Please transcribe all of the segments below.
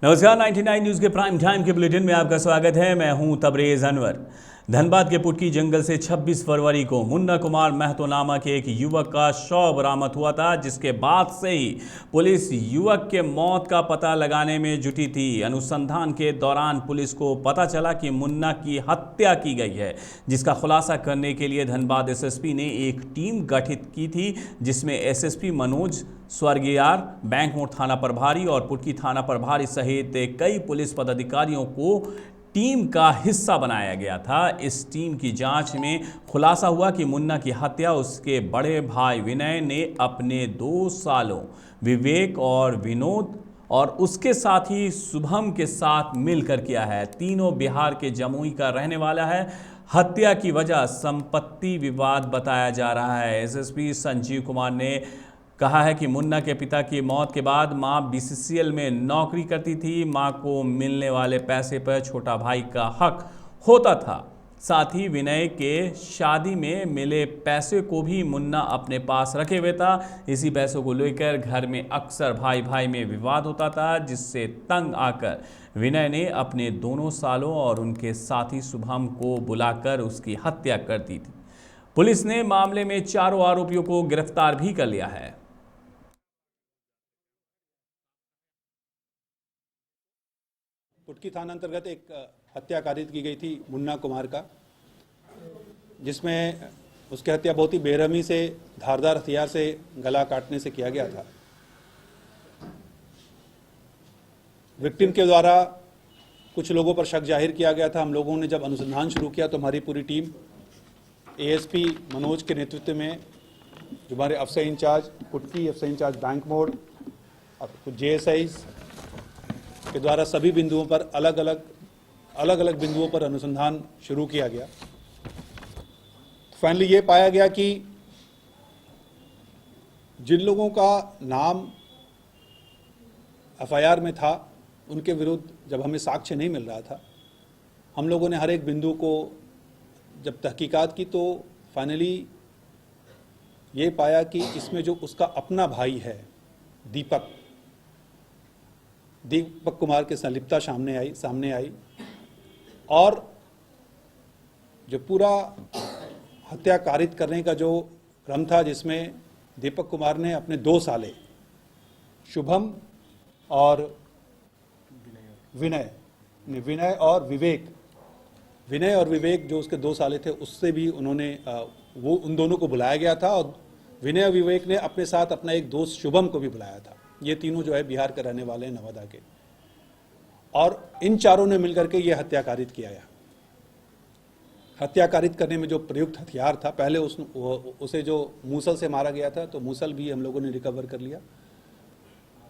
नमस्कार, 99 न्यूज़ के prime time के बुलेटिन में आपका स्वागत है। मैं हूं तबरेज अनवर। धनबाद के पुटकी जंगल से 26 फरवरी को मुन्ना कुमार महतो नामक एक युवक का शव बरामद हुआ था, जिसके बाद से ही पुलिस युवक के मौत का पता लगाने में जुटी थी। अनुसंधान के दौरान पुलिस को पता चला कि मुन्ना की हत्या की गई है, जिसका खुलासा करने के लिए धनबाद एसएसपी ने एक टीम गठित की थी, जिसमें एसएसपी मनोज स्वर्गीयार, बैंक मोड़ थाना प्रभारी और पुटकी थाना प्रभारी सहित कई पुलिस पदाधिकारियों को टीम का हिस्सा बनाया गया था। इस टीम की जांच में खुलासा हुआ कि मुन्ना की हत्या उसके बड़े भाई विनय ने अपने 2 सालों विवेक और विनोद और उसके साथी शुभम के साथ मिलकर किया है। तीनों बिहार के जमुई का रहने वाला है। हत्या की वजह संपत्ति विवाद बताया जा रहा है। एसएसपी संजीव कुमार ने कहा है कि मुन्ना के पिता की मौत के बाद मां बीसीसीएल में नौकरी करती थी। मां को मिलने वाले पैसे पर छोटा भाई का हक होता था। साथ ही विनय के शादी में मिले पैसे को भी मुन्ना अपने पास रखे हुए था। इसी पैसों को लेकर घर में अक्सर भाई भाई में विवाद होता था, जिससे तंग आकर विनय ने अपने दोनों सालों और उनके साथी शुभम को बुलाकर उसकी हत्या कर दी थी। पुलिस ने मामले में चारों आरोपियों को गिरफ्तार भी कर लिया है। पुटकी थाना अंतर्गत एक हत्या कारित की गई थी मुन्ना कुमार का, जिसमें उसकी हत्या बहुत ही बेरहमी से धारदार हथियार से गला काटने से किया गया था। विक्टिम के द्वारा कुछ लोगों पर शक जाहिर किया गया था। हम लोगों ने जब अनुसंधान शुरू किया तो हमारी पूरी टीम एएसपी मनोज के नेतृत्व में, जो हमारे अफसर इंचार्ज पुटकी, अफसर इंचार्ज बैंक मोड़ और कुछ जेएसआईज के द्वारा सभी बिंदुओं पर अलग अलग बिंदुओं पर अनुसंधान शुरू किया गया। फाइनली ये पाया गया कि जिन लोगों का नाम एफआईआर में था, उनके विरुद्ध जब हमें साक्ष्य नहीं मिल रहा था, हम लोगों ने हर एक बिंदु को जब तहकीकात की तो फाइनली ये पाया कि इसमें जो उसका अपना भाई है दीपक कुमार की संलिप्तता सामने आई और जो पूरा हत्या कारित करने का जो क्रम था, जिसमें दीपक कुमार ने अपने 2 साले शुभम और विनय और विवेक जो उसके 2 साले थे, उससे भी उन्होंने वो उन दोनों को बुलाया गया था और विनय और विवेक ने अपने साथ अपना एक दोस्त शुभम को भी बुलाया था। ये तीनों जो है बिहार के रहने वाले हैं, नवादा के, और इन चारों ने मिलकर के ये हत्या कारित किया है। हत्या कारित करने में जो प्रयुक्त हथियार था, पहले उसे जो मूसल से मारा गया था, तो मूसल भी हम लोगों ने रिकवर कर लिया।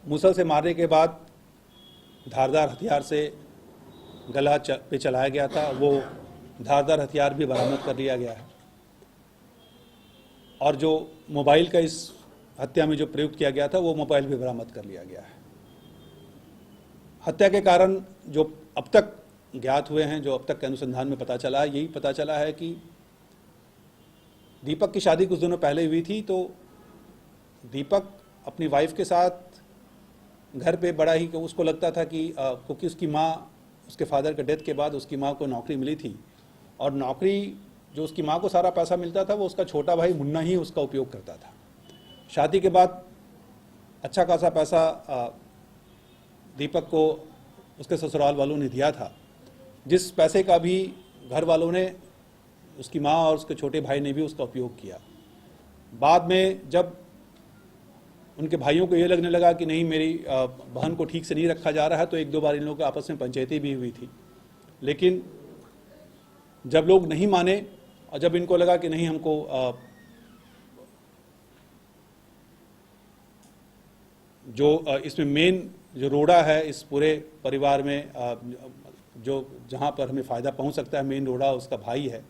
मूसल से मारने के बाद धारदार हथियार से गला पे चलाया गया था, वो धारदार हथियार भी बरामद कर लिया गया है। और जो मोबाइल का इस हत्या में जो प्रयुक्त किया गया था, वो मोबाइल भी बरामद कर लिया गया है। हत्या के कारण जो अब तक ज्ञात हुए हैं, जो अब तक के अनुसंधान में पता चला है, यही पता चला है कि दीपक की शादी कुछ दिनों पहले हुई थी, तो दीपक अपनी वाइफ के साथ घर पे बड़ा ही, उसको लगता था कि क्योंकि उसकी माँ, उसके फादर के डेथ के बाद उसकी माँ को नौकरी मिली थी और नौकरी जो उसकी माँ को सारा पैसा मिलता था, वो उसका छोटा भाई मुन्ना ही उसका उपयोग करता था। शादी के बाद अच्छा खासा पैसा दीपक को उसके ससुराल वालों ने दिया था, जिस पैसे का भी घर वालों ने, उसकी माँ और उसके छोटे भाई ने भी उसका उपयोग किया। बाद में जब उनके भाइयों को ये लगने लगा कि नहीं, मेरी बहन को ठीक से नहीं रखा जा रहा है, तो 1-2 बार इन लोगों के आपस में पंचायती भी हुई थी। लेकिन जब लोग नहीं माने और जब इनको लगा कि नहीं, हमको जो इसमें मेन जो रोड़ा है इस पूरे परिवार में, जो जहाँ पर हमें फ़ायदा पहुँच सकता है, मेन रोड़ा उसका भाई है।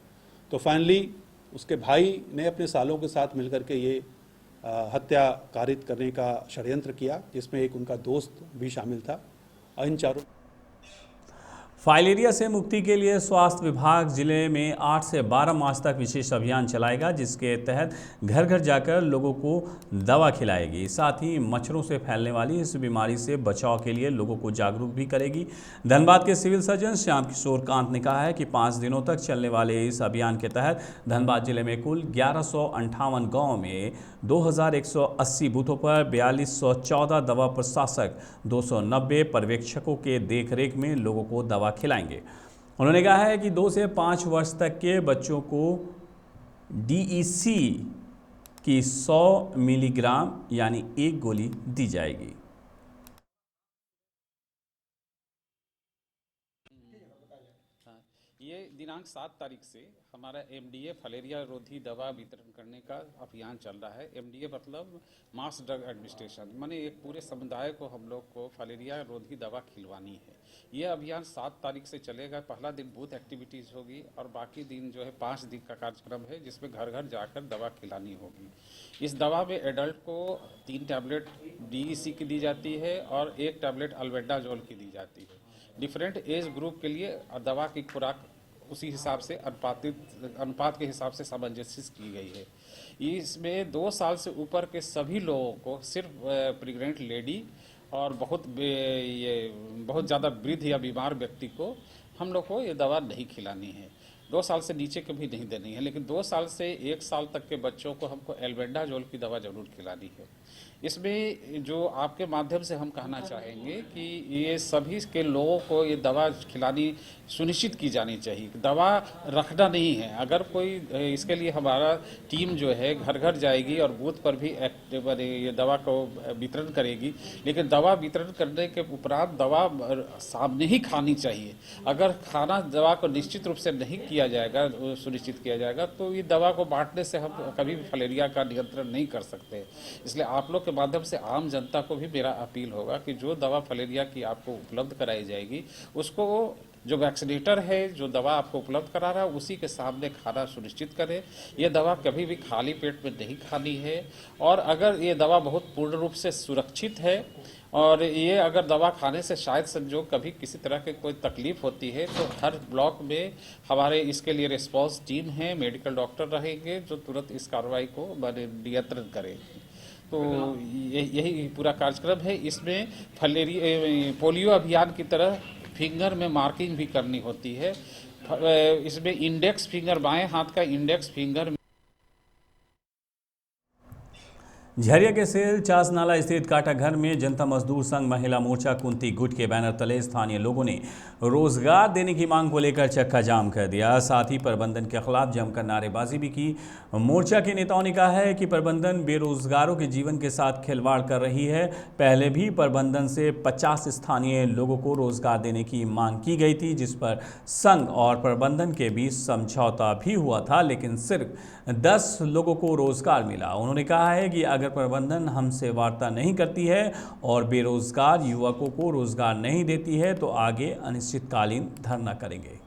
तो फाइनली उसके भाई ने अपने सालों के साथ मिलकर के ये हत्या कारित करने का षड्यंत्र किया, जिसमें एक उनका दोस्त भी शामिल था। और इन चारों फाइलेरिया से मुक्ति के लिए स्वास्थ्य विभाग जिले में 8 से 12 मार्च तक विशेष अभियान चलाएगा, जिसके तहत घर घर जाकर लोगों को दवा खिलाएगी। साथ ही मच्छरों से फैलने वाली इस बीमारी से बचाव के लिए लोगों को जागरूक भी करेगी। धनबाद के सिविल सर्जन श्याम किशोर कांत ने कहा है कि 5 दिनों तक चलने वाले इस अभियान के तहत धनबाद जिले में कुल 1158 गाँव में 2180 बूथों पर 4214 दवा प्रशासक 290 पर्यवेक्षकों के देखरेख में लोगों को दवा खिलाएंगे। उन्होंने कहा है कि 2 से 5 वर्ष तक के बच्चों को DEC की 100 मिलीग्राम यानी 1 गोली दी जाएगी। ये दिनांक 7 तारीख से हमारा MDA फलेरिया रोधी दवा वितरण करने का अभियान चल रहा है। MDA मतलब मास ड्रग एडमिनिस्ट्रेशन, माने एक पूरे समुदाय को हम लोग को फलेरिया रोधी दवा खिलवानी है। ये अभियान 7 तारीख से चलेगा। पहला दिन बूथ एक्टिविटीज़ होगी और बाकी दिन जो है 5 दिन का कार्यक्रम है, जिसमें घर घर जाकर दवा खिलानी होगी। इस दवा में एडल्ट को 3 टैबलेट DEC की दी जाती है और 1 टैबलेट अल्बेंडाजोल की दी जाती है। डिफरेंट एज ग्रुप के लिए दवा की खुराक उसी हिसाब से अनुपात के हिसाब से सामंजस्य की गई है। इसमें 2 साल से ऊपर के सभी लोगों को, सिर्फ प्रेग्नेंट लेडी और बहुत ज़्यादा वृद्ध या बीमार व्यक्ति को हम लोग को ये दवा नहीं खिलानी है। 2 साल से नीचे को भी नहीं देनी है, लेकिन 2 साल से 1 साल तक के बच्चों को हमको एल्बेंडाजोल की दवा जरूर खिलानी है। इसमें जो आपके माध्यम से हम कहना चाहेंगे कि ये सभी के लोगों को ये दवा खिलानी सुनिश्चित की जानी चाहिए। दवा रखना नहीं है। अगर कोई इसके लिए हमारा टीम जो है घर घर जाएगी और बूथ पर भी ये दवा को वितरण करेगी, लेकिन दवा वितरण करने के उपरांत दवा सामने ही खानी चाहिए। अगर खाना दवा को निश्चित रूप से नहीं किया जाएगा, सुनिश्चित किया जाएगा, तो ये दवा को बांटने से हम कभी भी फलेरिया का नियंत्रण नहीं कर सकते। इसलिए आप लोग के माध्यम से आम जनता को भी मेरा अपील होगा कि जो दवा फलेरिया की आपको उपलब्ध कराई जाएगी, उसको जो वैक्सीनेटर है जो दवा आपको उपलब्ध करा रहा है उसी के सामने खाना सुनिश्चित करें। ये दवा कभी भी खाली पेट में नहीं खानी है। और अगर ये दवा बहुत पूर्ण रूप से सुरक्षित है और ये अगर दवा खाने से शायद संजोग कभी किसी तरह की कोई तकलीफ होती है, तो हर ब्लॉक में हमारे इसके लिए रिस्पॉन्स टीम है, मेडिकल डॉक्टर रहेंगे जो तुरंत इस कार्रवाई को नियंत्रण करें। तो यही पूरा कार्यक्रम है। इसमें पोलियो अभियान की तरह फिंगर में मार्किंग भी करनी होती है। इसमें इंडेक्स फिंगर, बाएं हाथ का इंडेक्स फिंगर। झरिया के सेल चासनाला स्थित काटाघर में जनता मजदूर संघ महिला मोर्चा कुंती गुट के बैनर तले स्थानीय लोगों ने रोजगार देने की मांग को लेकर चक्का जाम कर दिया। साथ ही प्रबंधन के खिलाफ जमकर नारेबाजी भी की। मोर्चा के नेताओं ने कहा है कि प्रबंधन बेरोजगारों के जीवन के साथ खिलवाड़ कर रही है। पहले भी प्रबंधन से 50 स्थानीय लोगों को रोजगार देने की मांग की गई थी, जिस पर संघ और प्रबंधन के बीच समझौता भी हुआ था, लेकिन सिर्फ 10 लोगों को रोजगार मिला। उन्होंने कहा है कि अगर प्रबंधन हमसे वार्ता नहीं करती है और बेरोजगार युवकों को रोजगार नहीं देती है तो आगे अनिश्चितकालीन धरना करेंगे।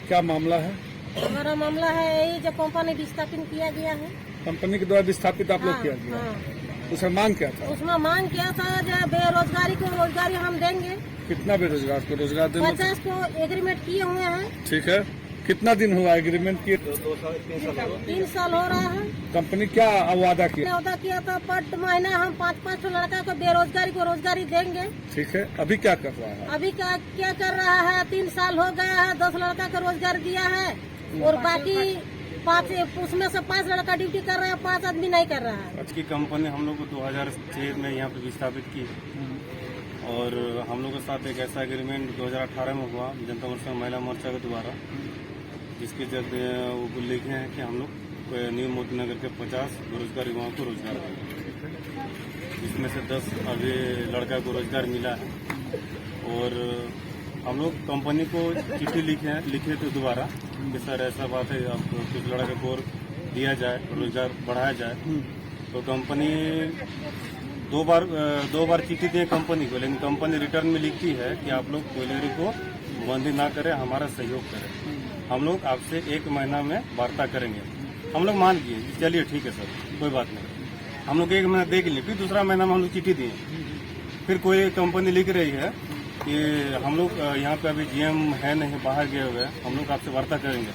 क्या मामला है? हमारा मामला है यही जो कंपनी विस्थापित किया गया है। कंपनी के द्वारा विस्थापित आप लोग किया गया। उसमें मांग क्या था? उसमें मांग क्या था जो बेरोजगारी को रोजगारी हम देंगे। कितना बेरोजगार को रोजगार देंगे? 50 को एग्रीमेंट किए हुए हैं। ठीक है, कितना दिन हुआ एग्रीमेंट किए? 3 साल हो रहा है। कंपनी क्या वादा किया? वादा किया था पर महीना हम 5-5 लड़का को बेरोजगारी को रोजगारी देंगे। ठीक है, अभी क्या कर रहा है? अभी क्या कर रहा है? 3 साल हो गया है, 10 लड़का को रोजगार दिया है और बाकी 5 उसमें से 5 लड़का ड्यूटी कर रहा है, 5 आदमी नहीं कर रहा है। आज की कंपनी हम लोग को 2006 में यहाँ पे विस्थापित की और हम लोग के साथ एक ऐसा एग्रीमेंट 2018 में हुआ जनता मोर्चा महिला मोर्चा के द्वारा, जिसके जब वो लिखे हैं कि हम लोग न्यू मोती नगर के 50 बेरोजगार युवाओं को रोजगार देंगे, जिसमें से 10 अभी लड़का को रोजगार मिला है। और हम लोग कंपनी को चिट्ठी लिखे थे दोबारा कि सर ऐसा बात है, आपको कुछ लड़के को दिया जाए, रोजगार बढ़ाया जाए। तो कंपनी दो बार चिट्ठी दी कंपनी को, लेकिन कंपनी रिटर्न में लिखती है कि आप लोग कोयलेरी को बंदी ना करें, हमारा सहयोग करें, हम लोग आपसे 1 महीना में वार्ता करेंगे। हम लोग मान लिए, चलिए ठीक है सर, कोई बात नहीं। हम लोग 1 महीना देख लिए, फिर दूसरा महीना में हम लोग चिट्ठी दिए। फिर कोई कंपनी लिख रही है कि हम लोग यहाँ पे अभी GM है नहीं, बाहर गए हुए हैं, हम लोग आपसे वार्ता करेंगे।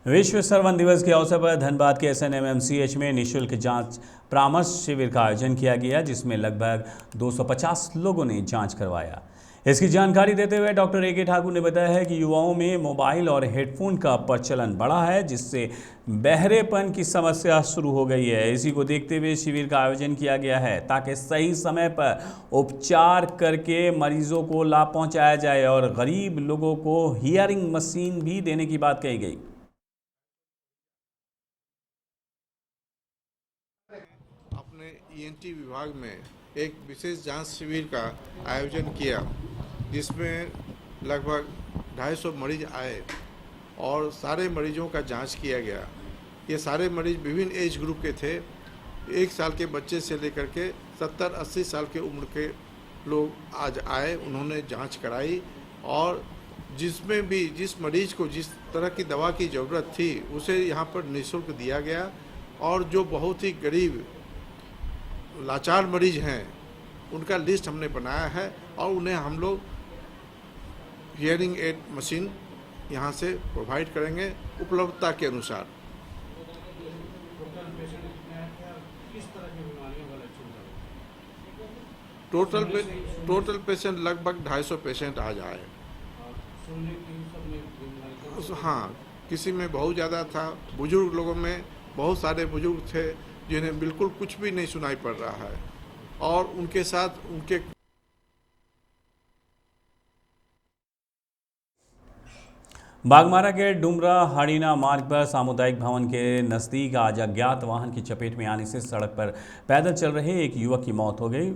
विश्व श्रवण दिवस के अवसर पर धनबाद के SNMMCH में निःशुल्क जांच परामर्श शिविर का आयोजन किया गया, जिसमें लगभग 250 लोगों ने जांच करवाया। इसकी जानकारी देते हुए डॉक्टर AK ठाकुर ने बताया है कि युवाओं में मोबाइल और हेडफोन का प्रचलन बढ़ा है, जिससे बहरेपन की समस्या शुरू हो गई है। इसी को देखते हुए शिविर का आयोजन किया गया है, ताकि सही समय पर उपचार करके मरीजों को लाभ पहुंचाया जाए और गरीब लोगों को हियरिंग मशीन भी देने की बात कही गई। अपने ENT विभाग में एक विशेष जांच शिविर का आयोजन किया, जिसमें लगभग 250 मरीज आए और सारे मरीजों का जांच किया गया। ये सारे मरीज विभिन्न एज ग्रुप के थे, 1 साल के बच्चे से लेकर के 70-80 साल के उम्र के लोग आज आए, उन्होंने जांच कराई और जिसमें भी जिस मरीज को जिस तरह की दवा की ज़रूरत थी उसे यहाँ पर निःशुल्क दिया गया। और जो बहुत ही गरीब लाचार मरीज हैं उनका लिस्ट हमने बनाया है और उन्हें हम लोग हियरिंग एड मशीन यहाँ से प्रोवाइड करेंगे उपलब्धता के अनुसार। टोटल पेशेंट लगभग 250 पेशेंट आज आए। हाँ, किसी में बहुत ज़्यादा था, बुजुर्ग लोगों में बहुत सारे बुजुर्ग थे जिन्हें बिल्कुल कुछ भी नहीं सुनाई पड़ रहा है और उनके साथ उनके बागमारा के डुमरा हड़ीना मार्ग पर सामुदायिक भवन के नज़दीक आज अज्ञात वाहन की चपेट में आने से सड़क पर पैदल चल रहे एक युवक की मौत हो गई।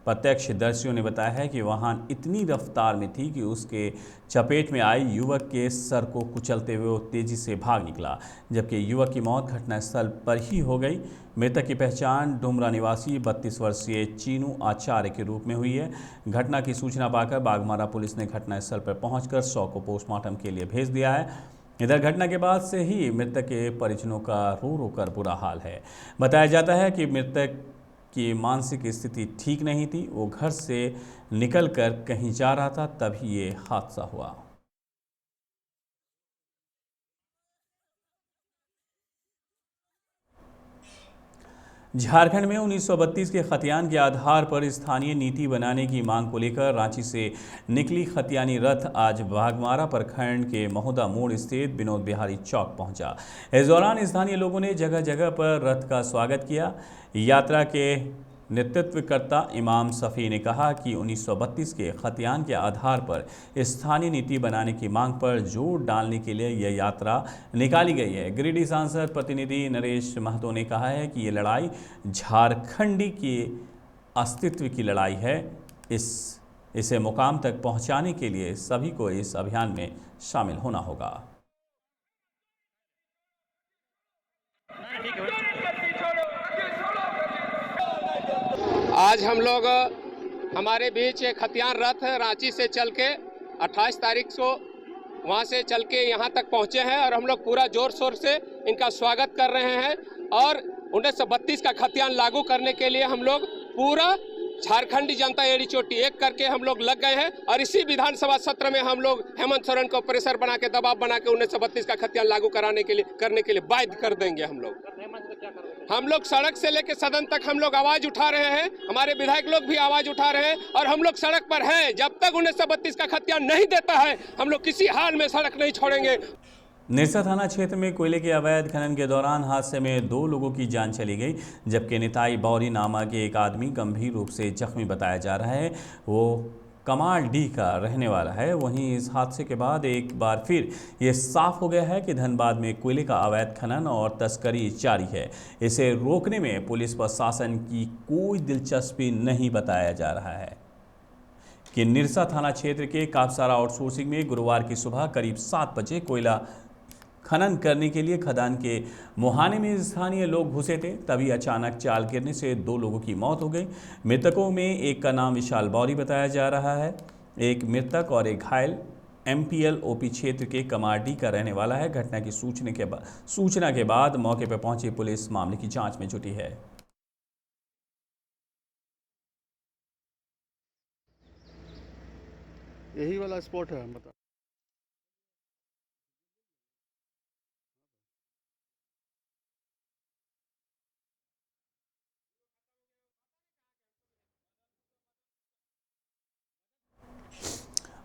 प्रत्यक्षदर्शियों ने बताया है कि वाहन इतनी रफ्तार में थी कि उसके चपेट में आई युवक के सर को कुचलते हुए वो तेज़ी से भाग निकला, जबकि युवक की मौत घटनास्थल पर ही हो गई। मृतक की पहचान डुमरा निवासी 32 वर्षीय चीनू आचार्य के रूप में हुई है। घटना की सूचना पाकर बागमारा पुलिस ने घटनास्थल पर पहुंचकर शव को पोस्टमार्टम के लिए भेज दिया है। इधर घटना के बाद से ही मृतक के परिजनों का रो रो कर बुरा हाल है। बताया जाता है कि मृतक की मानसिक स्थिति ठीक नहीं थी, वो घर से निकलकर कहीं जा रहा था, तभी ये हादसा हुआ। झारखंड में 1932 के खतियान के आधार पर स्थानीय नीति बनाने की मांग को लेकर रांची से निकली खतियानी रथ आज बागमारा प्रखंड के महोदा मोड़ स्थित विनोद बिहारी चौक पहुंचा। इस दौरान स्थानीय लोगों ने जगह जगह पर रथ का स्वागत किया। यात्रा के नेतृत्वकर्ता इमाम सफ़ी ने कहा कि 1932 के खतियान के आधार पर स्थानीय नीति बनाने की मांग पर जोर डालने के लिए यह यात्रा निकाली गई है। गिरिडीह सांसद प्रतिनिधि नरेश महतो ने कहा है कि ये लड़ाई झारखंडी के अस्तित्व की लड़ाई है। इसे मुकाम तक पहुंचाने के लिए सभी को इस अभियान में शामिल होना होगा। आज हम लोग हमारे बीच खतियान रथ रांची से चल के 28 तारीख को वहाँ से चल के यहाँ तक पहुँचे हैं और हम लोग पूरा जोर शोर से इनका स्वागत कर रहे हैं। और 1932 का खतियान लागू करने के लिए हम लोग पूरा झारखंडी जनता एड़ी चोटी एक करके हम लोग लग गए हैं और इसी विधानसभा सत्र में हम लोग हेमंत सोरेन को प्रेशर बना के दबाव बना के 1932 का खतियान लागू करने के लिए बाध्य कर देंगे। हम लोग सड़क से लेकर सदन तक हम लोग आवाज उठा रहे हैं, हमारे विधायक लोग भी आवाज उठा रहे हैं और हम लोग सड़क पर हैं। जब तक 1932 का खतियान नहीं देता है हम लोग किसी हाल में सड़क नहीं छोड़ेंगे। निरसा थाना क्षेत्र में कोयले के अवैध खनन के दौरान हादसे में 2 लोगों की जान चली गई, जबकि निताई बौरी नामक एक आदमी गंभीर रूप से जख्मी बताया जा रहा है। वो कमालडीह का रहने वाला है। वहीं इस हादसे के बाद एक बार फिर ये साफ हो गया है कि धनबाद में कोयले का अवैध खनन और तस्करी जारी है। इसे रोकने में पुलिस प्रशासन की कोई दिलचस्पी नहीं बताया जा रहा है कि निरसा थाना क्षेत्र के कापसारा आउटसोर्सिंग में गुरुवार की सुबह करीब 7 बजे कोयला खनन करने के लिए खदान के मुहाने में स्थानीय लोग घुसे थे। तभी अचानक चाल गिरने से 2 लोगों की मौत हो गई। मृतकों में एक का नाम विशाल बौरी बताया जा रहा है। एक मृतक और एक घायल MPL OP क्षेत्र के कमारडी का रहने वाला है। घटना की सूचना के बाद मौके पर पहुंची पुलिस मामले की जांच में जुटी है। यही वाला स्पॉट है बता।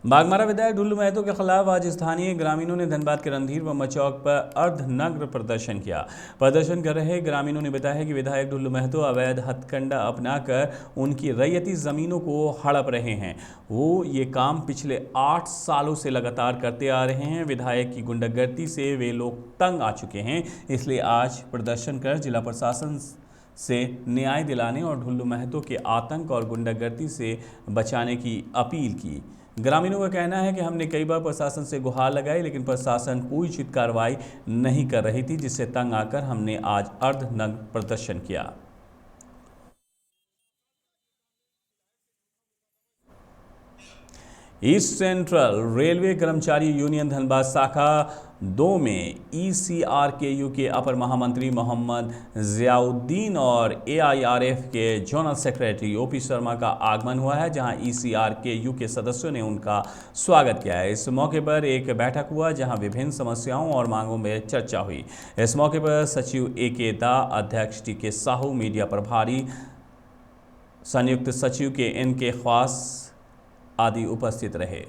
बागमारा विधायक ढुल्लू महतो के खिलाफ आज स्थानीय ग्रामीणों ने धनबाद के रणधीर वर्मा चौक पर अर्धनग्न प्रदर्शन किया। प्रदर्शन कर रहे ग्रामीणों ने बताया कि विधायक ढुल्लू महतो अवैध हथकंडा अपनाकर उनकी रैयती जमीनों को हड़प रहे हैं। वो ये काम पिछले 8 सालों से लगातार करते आ रहे हैं। विधायक की गुंडागर्दी से वे लोग तंग आ चुके हैं, इसलिए आज प्रदर्शन कर जिला प्रशासन से न्याय दिलाने और ढुल्लू महतो के आतंक और गुंडागर्दी से बचाने की अपील की। ग्रामीणों का कहना है कि हमने कई बार प्रशासन से गुहार लगाई, लेकिन प्रशासन कोई उचित कार्रवाई नहीं कर रही थी, जिससे तंग आकर हमने आज अर्धनग्न प्रदर्शन किया। ईस्ट सेंट्रल रेलवे कर्मचारी यूनियन धनबाद शाखा 2 में ECRKU के अपर महामंत्री मोहम्मद जियाउद्दीन और AIRF के जोनल सेक्रेटरी OP शर्मा का आगमन हुआ है, जहां ECRKU के सदस्यों ने उनका स्वागत किया है। इस मौके पर एक बैठक हुआ जहां विभिन्न समस्याओं और मांगों में चर्चा हुई। इस मौके पर सचिव AK दा, अध्यक्ष TK साहू, मीडिया प्रभारी संयुक्त सचिव के NK ख्वास आदि उपस्थित रहे।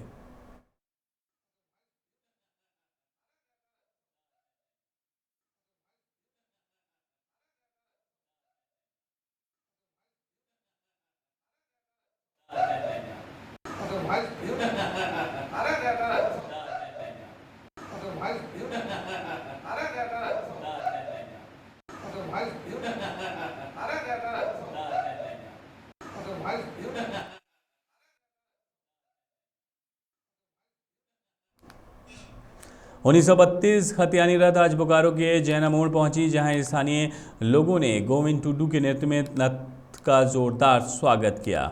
उन्नीस 1932 खतियानी रथ आज बोकारो के जैना मोड़ पहुंची, जहां स्थानीय लोगों ने गोविंद टुडू के नेतृत्व में रथ का जोरदार स्वागत किया।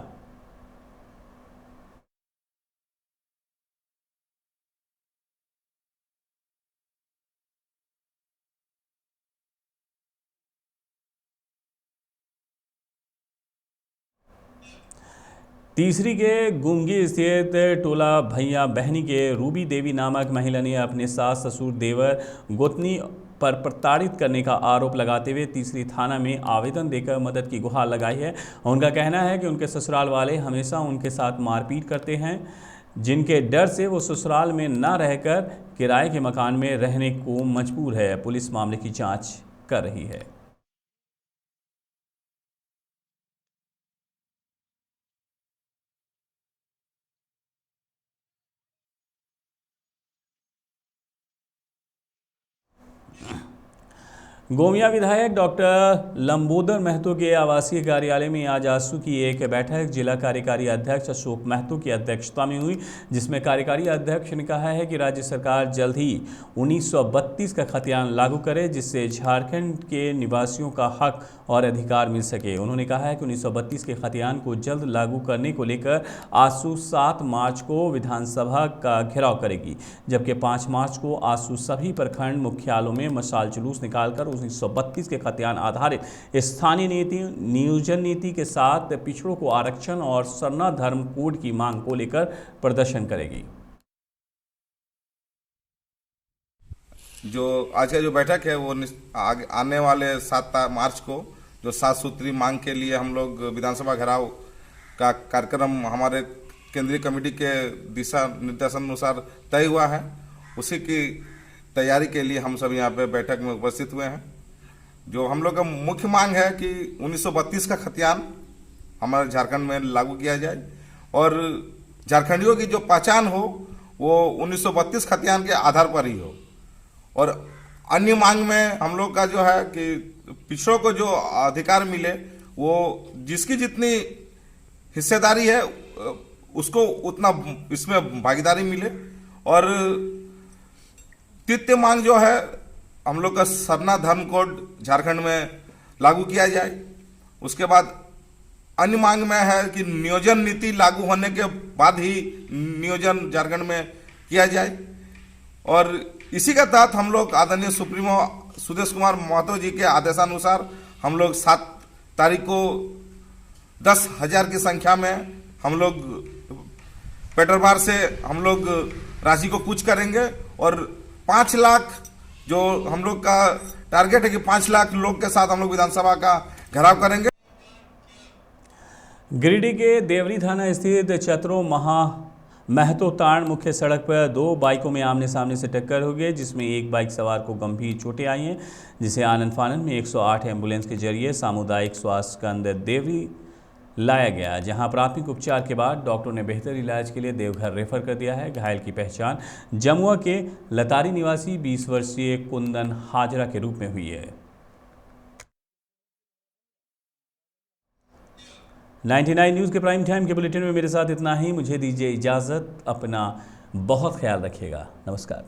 तीसरी के गुंगी स्थित टोला भैया बहनी के रूबी देवी नामक महिला ने अपने सास, ससुर, देवर, गोतनी पर प्रताड़ित करने का आरोप लगाते हुए तीसरी थाना में आवेदन देकर मदद की गुहार लगाई है। उनका कहना है कि उनके ससुराल वाले हमेशा उनके साथ मारपीट करते हैं, जिनके डर से वो ससुराल में न रहकर किराए के मकान में रहने को मजबूर है। पुलिस मामले की जाँच कर रही है। गोमिया विधायक डॉक्टर लंबोदर महतो के आवासीय कार्यालय में आज आजसू की एक बैठक जिला कार्यकारी अध्यक्ष अशोक महतो की अध्यक्षता में हुई, जिसमें कार्यकारी अध्यक्ष ने कहा है कि राज्य सरकार जल्द ही 1932 का खतियान लागू करे, जिससे झारखंड के निवासियों का हक और अधिकार मिल सके। उन्होंने कहा है कि 1932 के खतियान को जल्द लागू करने को लेकर आजसू 7 मार्च को विधानसभा का घेराव करेगी, जबकि 5 मार्च को आजसू सभी प्रखंड मुख्यालयों में मशाल जुलूस निकालकर 1932 के खतियान आधारित स्थानीय नीति, नियोजन नीति के साथ पिछड़ों को आरक्षण और सरना धर्म कोड की मांग को लेकर प्रदर्शन करेगी। जो आज का जो बैठक है वो आने वाले 7 मार्च को जो 7 सूत्री मांग के लिए हम लोग विधानसभा घेराव का कार्यक्रम हमारे केंद्रीय कमेटी के दिशा निर्देशन अनुसार तय हुआ है, उसी की तैयारी के लिए हम सब यहाँ पे बैठक में उपस्थित हुए हैं। जो हम लोग का मुख्य मांग है कि 1932 का खतियान हमारे झारखंड में लागू किया जाए और झारखंडियों की जो पहचान हो वो 1932 खतियान के आधार पर ही हो। और अन्य मांग में हम लोग का जो है कि पिछड़ों को जो अधिकार मिले वो जिसकी जितनी हिस्सेदारी है उसको उतना इसमें भागीदारी मिले। और तृतीय मांग जो है हम लोग का सरना धर्म कोड झारखंड में लागू किया जाए। उसके बाद अन्य मांग में है कि नियोजन नीति लागू होने के बाद ही नियोजन झारखंड में किया जाए। और इसी का तहत हम लोग आदरणीय सुप्रीमो सुदेश कुमार महतो जी के आदेशानुसार हम लोग 7 तारीख को 10,000 की संख्या में हम लोग पेटरबार से हम लोग राशि को कूच करेंगे और 5 लाख जो हम लोग का टारगेट है कि 5 लाख लोग के साथ हम लोग विधानसभा का घेराव करेंगे। गिरिडीह के देवरी थाना स्थित चतरो महतो ताण मुख्य सड़क पर 2 बाइकों में आमने सामने से टक्कर हो गई, जिसमें एक बाइक सवार को गंभीर चोटें आई हैं, जिसे आनन फानन में 108 एम्बुलेंस के जरिए सामुदायिक स्वास्थ्य केंद्र देवरी लाया गया, जहां प्राथमिक उपचार के बाद डॉक्टरों ने बेहतर इलाज के लिए देवघर रेफर कर दिया है। घायल की पहचान जमुआ के लतारी निवासी 20 वर्षीय कुंदन हाजरा के रूप में हुई है। 99 न्यूज़ के प्राइम टाइम के बुलेटिन में मेरे साथ इतना ही। मुझे दीजिए इजाज़त। अपना बहुत ख्याल रखिएगा। नमस्कार।